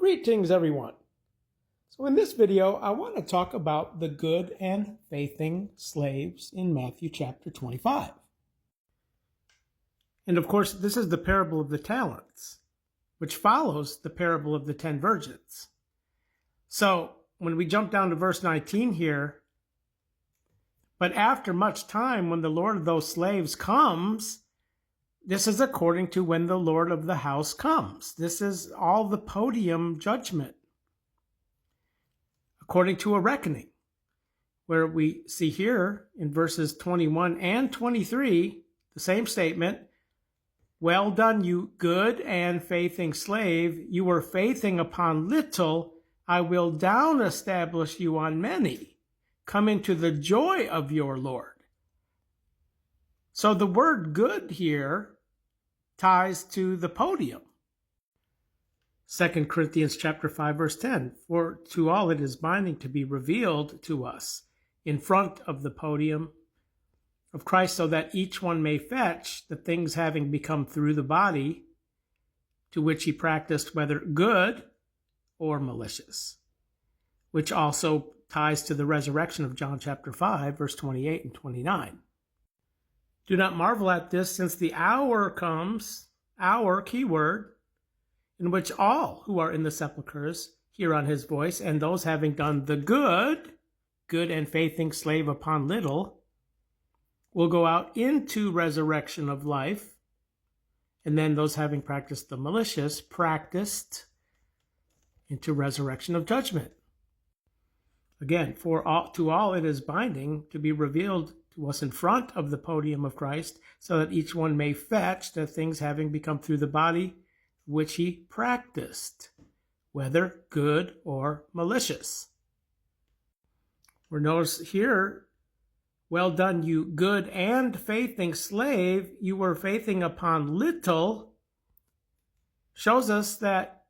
Greetings, everyone. So in this video, I want to talk about the good and faithing slaves in Matthew chapter 25. And of course, this is the parable of the talents, which follows the parable of the 10 virgins. So when we jump down to verse 19 here, but after much time, when the Lord of those slaves comes, this is according to when the Lord of the house comes. This is all the podium judgment, according to a reckoning, where we see here in verses 21 and 23, the same statement, "Well done, you good and faithing slave. You were faithing upon little. I will down establish you on many. Come into the joy of your Lord." So the word good here ties to the podium. 2 Corinthians chapter 5, verse 10, "For to all it is binding to be revealed to us in front of the podium of Christ, so that each one may fetch the things having become through the body, to which he practiced, whether good or malicious," which also ties to the resurrection of John chapter 5, verse 28 and 29. "Do not marvel at this, since the hour comes," hour, keyword, "in which all who are in the sepulchres hear on his voice, and those having done the good and faithing slave upon little, will go out into resurrection of life, and then those having practiced the malicious, practiced into resurrection of judgment." Again, to all it is binding to be revealed to us in front of the podium of Christ, so that each one may fetch the things having become through the body which he practiced, whether good or malicious. We're notice here, "Well done, you good and faithing slave. You were faithing upon little," shows us that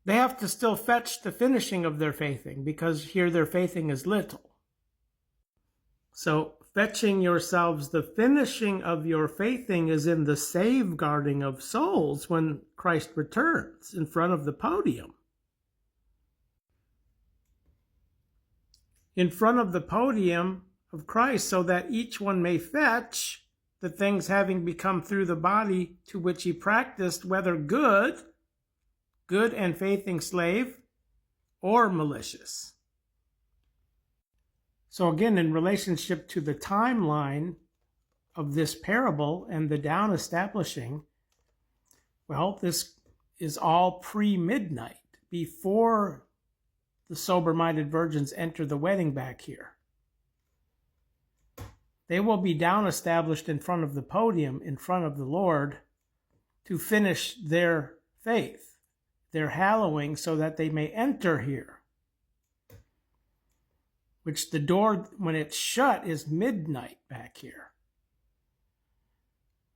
they have to still fetch the finishing of their faithing, because here their faithing is little. So fetching yourselves the finishing of your faithing is in the safeguarding of souls when Christ returns in front of the podium. In front of the podium of Christ, so that each one may fetch the things having become through the body to which he practiced, whether good and faithing slave, or malicious. So again, in relationship to the timeline of this parable and the down establishing, well, this is all pre-midnight, before the sober-minded virgins enter the wedding back here. They will be down established in front of the podium, in front of the Lord, to finish their faith, their hallowing, so that they may enter here. Which the door, when it's shut, is midnight back here.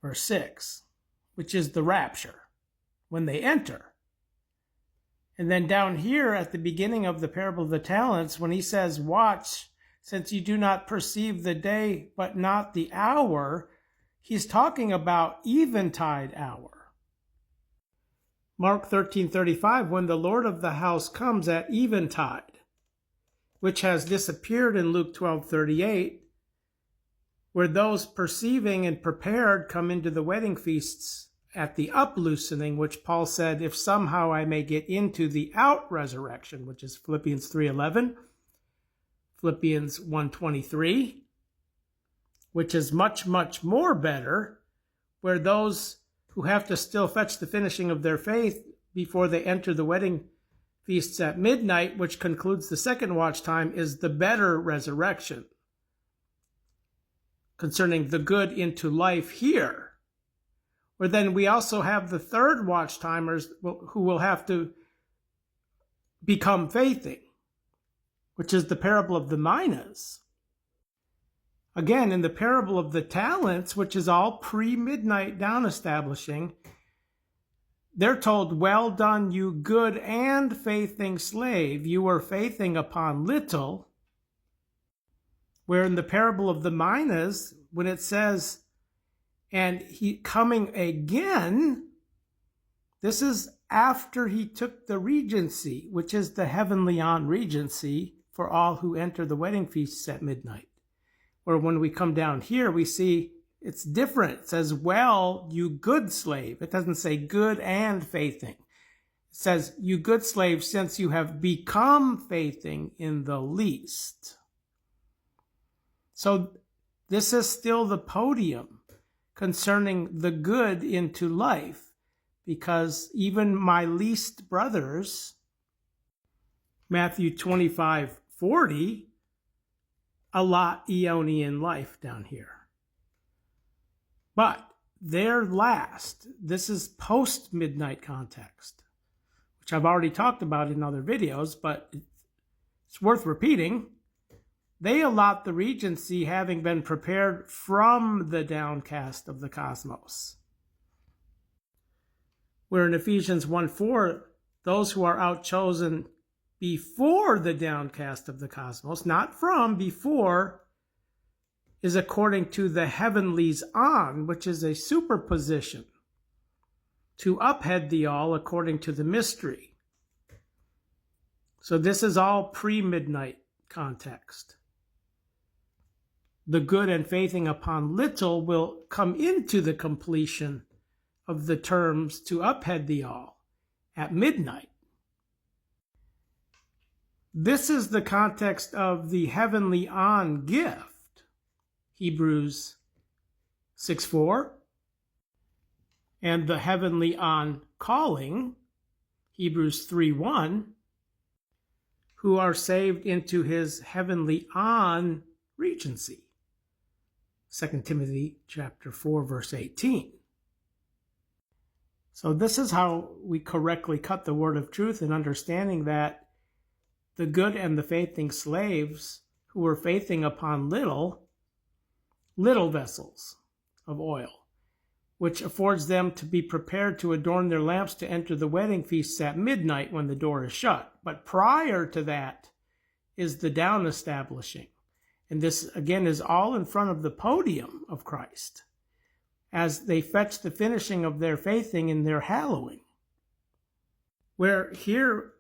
Verse 6, which is the rapture, when they enter. And then down here at the beginning of the parable of the talents, when he says, "Watch, since you do not perceive the day, but not the hour," he's talking about eventide hour. Mark 13:35, "When the Lord of the house comes at eventide," which has disappeared in Luke 12:38, where those perceiving and prepared come into the wedding feasts at the up-loosening, which Paul said, "If somehow I may get into the out-resurrection," which is Philippians 3:11, Philippians 1:23, which is much, much more better, where those who have to still fetch the finishing of their faith before they enter the wedding feasts at midnight, which concludes the second watch time, is the better resurrection concerning the good into life here. Or then we also have the third watch timers who will have to become faithing, which is the parable of the minas. Again, in the parable of the talents, which is all pre-midnight down establishing, they're told, "Well done, you good and faithing slave. You were faithing upon little." Where in the parable of the minas, when it says, "and he coming again," this is after he took the regency, which is the heavenly on regency for all who enter the wedding feasts at midnight. Or when we come down here, we see it's different. It says, well, you good slave. It doesn't say good and faithing. It says, you good slave, since you have become faithing in the least. So this is still the podium concerning the good into life, because even my least brothers, Matthew 25:40, allot Aeonian life down here. But they're last. This is post-midnight context, which I've already talked about in other videos, but it's worth repeating. They allot the regency having been prepared from the downcast of the cosmos. Where in Ephesians 1:4, those who are outchosen before the downcast of the cosmos, not from, before, is according to the heavenlies on, which is a superposition, to uphead the all according to the mystery. So this is all pre-midnight context. The good and faithing upon little will come into the completion of the terms to uphead the all at midnight. This is the context of the heavenly on gift, Hebrews 6:4, and the heavenly on calling, Hebrews 3:1, who are saved into his heavenly on regency, 2 Timothy chapter 4, verse 18. So this is how we correctly cut the word of truth in understanding that the good and the faithing slaves who were faithing upon little vessels of oil, which affords them to be prepared to adorn their lamps to enter the wedding feasts at midnight when the door is shut. But prior to that is the down establishing. And this, again, is all in front of the podium of Christ as they fetch the finishing of their faithing and their hallowing. Where here,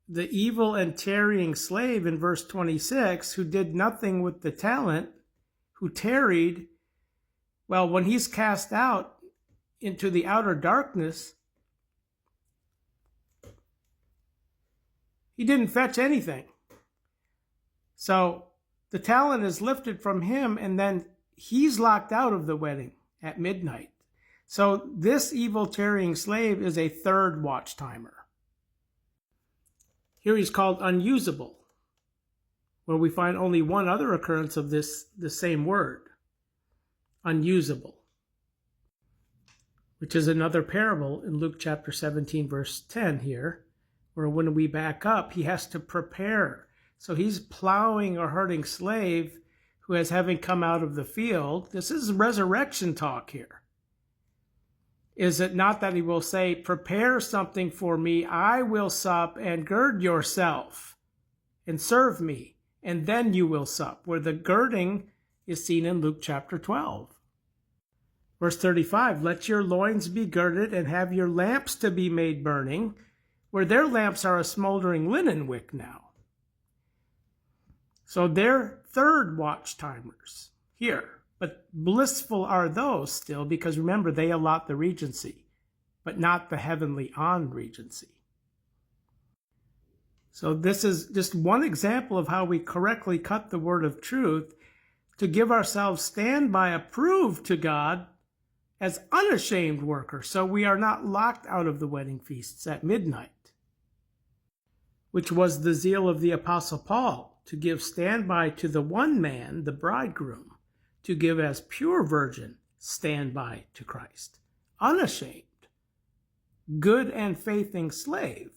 the evil and tarrying slave in verse 26, who did nothing with the talent, who tarried, well, when he's cast out into the outer darkness, he didn't fetch anything. So the talent is lifted from him, and then he's locked out of the wedding at midnight. So this evil tarrying slave is a third watch timer. Here he's called unusable, where we find only one other occurrence of the same word, unusable, which is another parable in Luke chapter 17, verse 10 here, where when we back up, he has to prepare. So he's plowing a herding slave who has having come out of the field. This is resurrection talk here. Is it not that he will say, prepare something for me, I will sup, and gird yourself, and serve me, and then you will sup, where the girding is seen in Luke chapter 12. Verse 35, let your loins be girded, and have your lamps to be made burning, where their lamps are a smoldering linen wick now. So they're third watch timers here. But blissful are those still, because remember, they allot the regency, but not the heavenly on regency. So this is just one example of how we correctly cut the word of truth to give ourselves standby approved to God as unashamed workers, so we are not locked out of the wedding feasts at midnight, which was the zeal of the Apostle Paul, to give standby to the one man, the bridegroom, to give as pure virgin standby to Christ, unashamed, good and faithing slave.